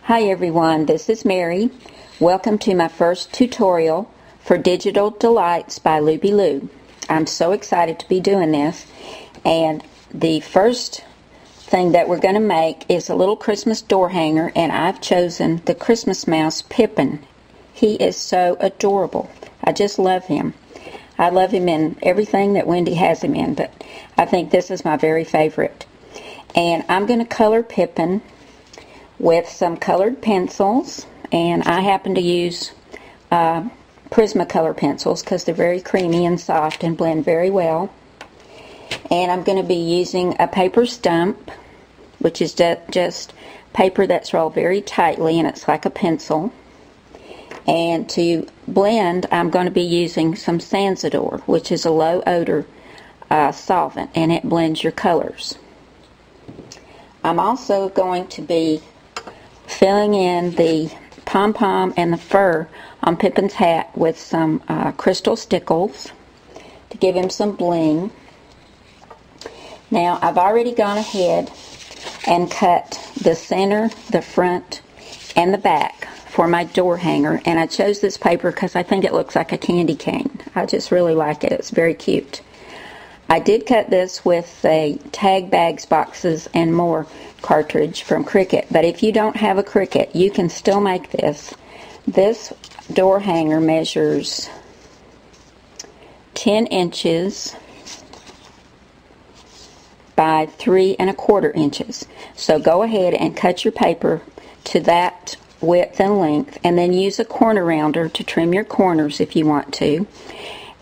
Hi everyone, this is Mary. Welcome to my first tutorial for Digital Delights by Luby Lou. I'm so excited to be doing this, and the first thing that we're going to make is a little Christmas door hanger, and I've chosen the Christmas mouse Pippin. He is so adorable. I just love him. I love him in everything that Wendy has him in, but I think this is my very favorite. And I'm going to color Pippin with some colored pencils, and I happen to use Prismacolor pencils because they're very creamy and soft and blend very well. And I'm going to be using a paper stump, which is just paper that's rolled very tightly, and it's like a pencil. And to blend, I'm going to be using some Sansador, which is a low odor solvent, and it blends your colors. I'm also going to be filling in the pom-pom and the fur on Pippin's hat with some crystal stickles to give him some bling. Now, I've already gone ahead and cut the center, the front, and the back for my door hanger, and I chose this paper because I think it looks like a candy cane. I just really like it. It's very cute. I did cut this with a Tag Bags Boxes and More cartridge from Cricut, but if you don't have a Cricut, you can still make this. This door hanger measures 10 inches by 3 1/4 inches. So go ahead and cut your paper to that width and length, and then use a corner rounder to trim your corners if you want to.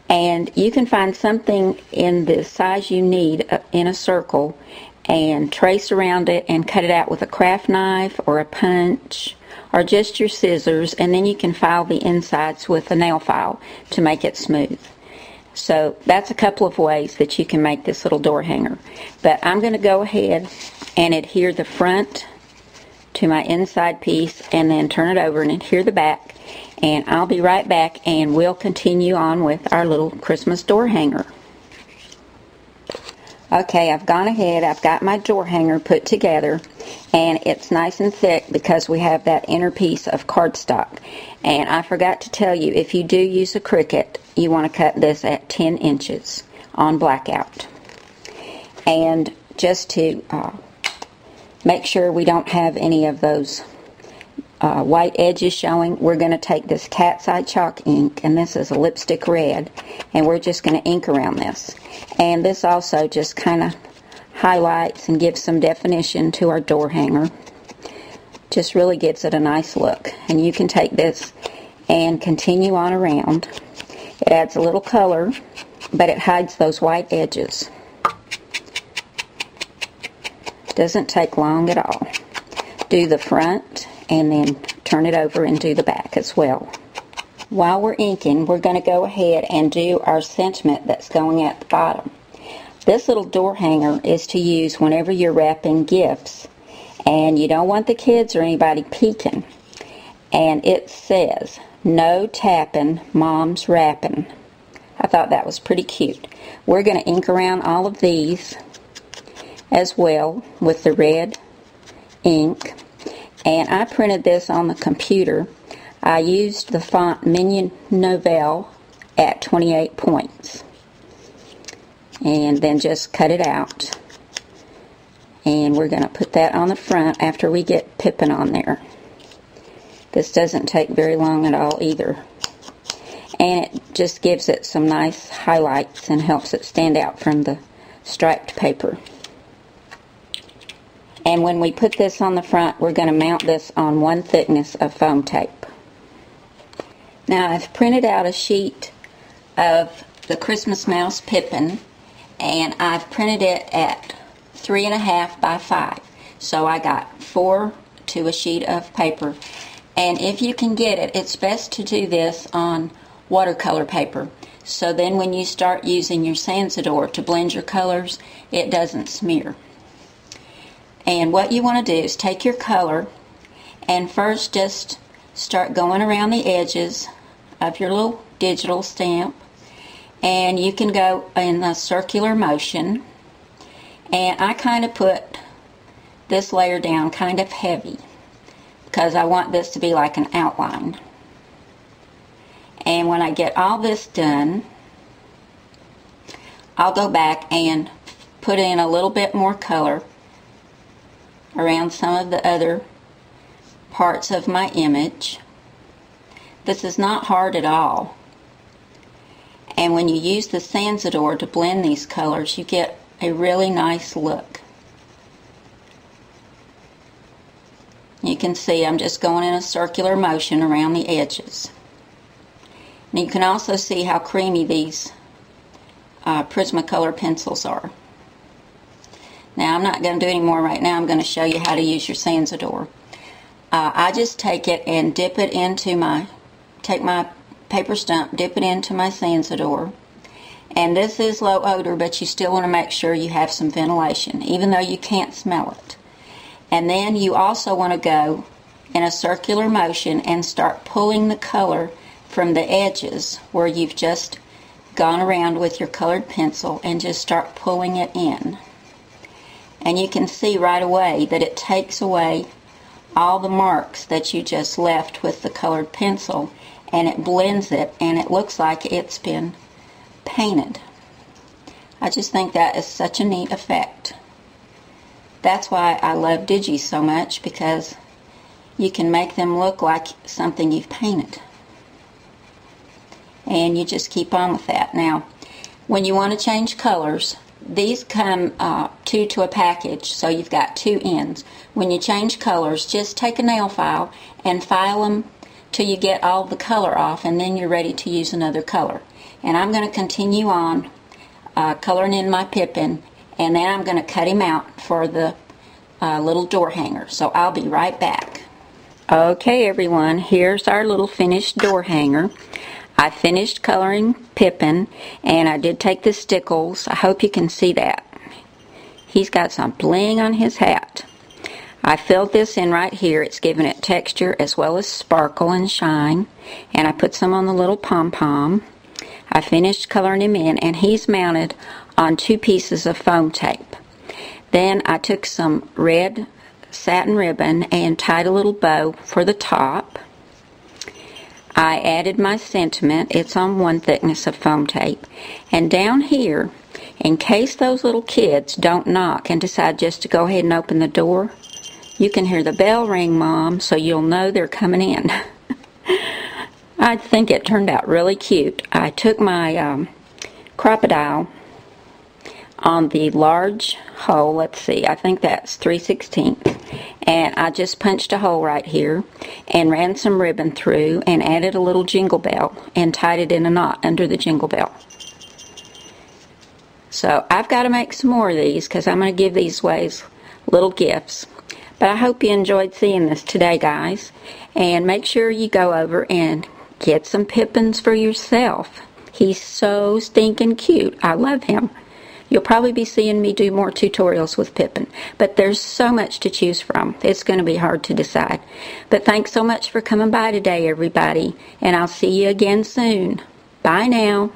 And you can find something in the size you need in a circle and trace around it and cut it out with a craft knife or a punch or just your scissors, and then you can file the insides with a nail file to make it smooth. So that's a couple of ways that you can make this little door hanger. But I'm going to go ahead and adhere the front to my inside piece and then turn it over and adhere the back. And I'll be right back, and we'll continue on with our little Christmas door hanger. Okay, I've gone ahead, I've got my door hanger put together, and it's nice and thick because we have that inner piece of cardstock. And I forgot to tell you, if you do use a Cricut, you want to cut this at 10 inches on blackout. And just to make sure we don't have any of those white edges showing, we're going to take this cat's eye chalk ink, and this is a lipstick red, and we're just going to ink around this. And this also just kind of highlights and gives some definition to our door hanger. Just really gives it a nice look. And you can take this and continue on around. It adds a little color, but it hides those white edges. Doesn't take long at all. Do the front and then turn it over and do the back as well. While we're inking, we're going to go ahead and do our sentiment that's going at the bottom. This little door hanger is to use whenever you're wrapping gifts and you don't want the kids or anybody peeking. And it says, "No tapping, Mom's wrapping." I thought that was pretty cute. We're going to ink around all of these as well with the red ink. And I printed this on the computer. I used the font Minion Novelle at 28 points. And then just cut it out. And we're going to put that on the front after we get Pippin on there. This doesn't take very long at all either. And it just gives it some nice highlights and helps it stand out from the striped paper. And when we put this on the front, we're going to mount this on 1 thickness of foam tape. Now, I've printed out a sheet of the Christmas mouse Pippin, and I've printed it at 3.5 by 5. So I got 4 to a sheet of paper. And if you can get it, it's best to do this on watercolor paper. So then when you start using your Sansador to blend your colors, it doesn't smear. And what you want to do is take your color and first just start going around the edges of your little digital stamp. And you can go in a circular motion. And I kind of put this layer down kind of heavy. because I want this to be like an outline. And when I get all this done, I'll go back and put in a little bit more color around some of the other parts of my image. This is not hard at all. And when you use the Sansador to blend these colors, you get a really nice look. You can see I'm just going in a circular motion around the edges. And you can also see how creamy these Prismacolor pencils are. Now I'm not going to do any more right now. I'm going to show you how to use your Sansador. I just take it and dip it into take my paper stump, dip it into my Sansador. And this is low odor, but you still want to make sure you have some ventilation, even though you can't smell it. And then you also want to go in a circular motion and start pulling the color from the edges where you've just gone around with your colored pencil, and just start pulling it in. And you can see right away that it takes away all the marks that you just left with the colored pencil, and it blends it, and it looks like it's been painted. I just think that is such a neat effect. That's why I love Digi so much, because you can make them look like something you've painted. And you just keep on with that. Now, when you want to change colors, these come two to a package, so you've got two ends. When you change colors, just take a nail file and file them till you get all the color off, and then you're ready to use another color. And I'm going to continue on coloring in my Pippin, and then I'm going to cut him out for the little door hanger. So I'll be right back. Okay everyone, here's our little finished door hanger. I finished coloring Pippin, and I did take the stickles. I hope you can see that. He's got some bling on his hat. I filled this in right here. It's giving it texture as well as sparkle and shine. And I put some on the little pom-pom. I finished coloring him in, and he's mounted on 2 pieces of foam tape. Then I took some red satin ribbon and tied a little bow for the top. I added my sentiment. It's on 1 thickness of foam tape. And down here, in case those little kids don't knock and decide just to go ahead and open the door, you can hear the bell ring, Mom, so you'll know they're coming in. I think it turned out really cute. I took my crocodile on the large hole. Let's see, I think that's 3/16, and I just punched a hole right here and ran some ribbon through and added a little jingle bell and tied it in a knot under the jingle bell. So I've got to make some more of these, because I'm going to give these away as little gifts. But I hope you enjoyed seeing this today, guys, and make sure you go over and get some Pippins for yourself. He's so stinking cute. I love him. You'll probably be seeing me do more tutorials with Pippin, but there's so much to choose from. It's going to be hard to decide. But thanks so much for coming by today, everybody, and I'll see you again soon. Bye now.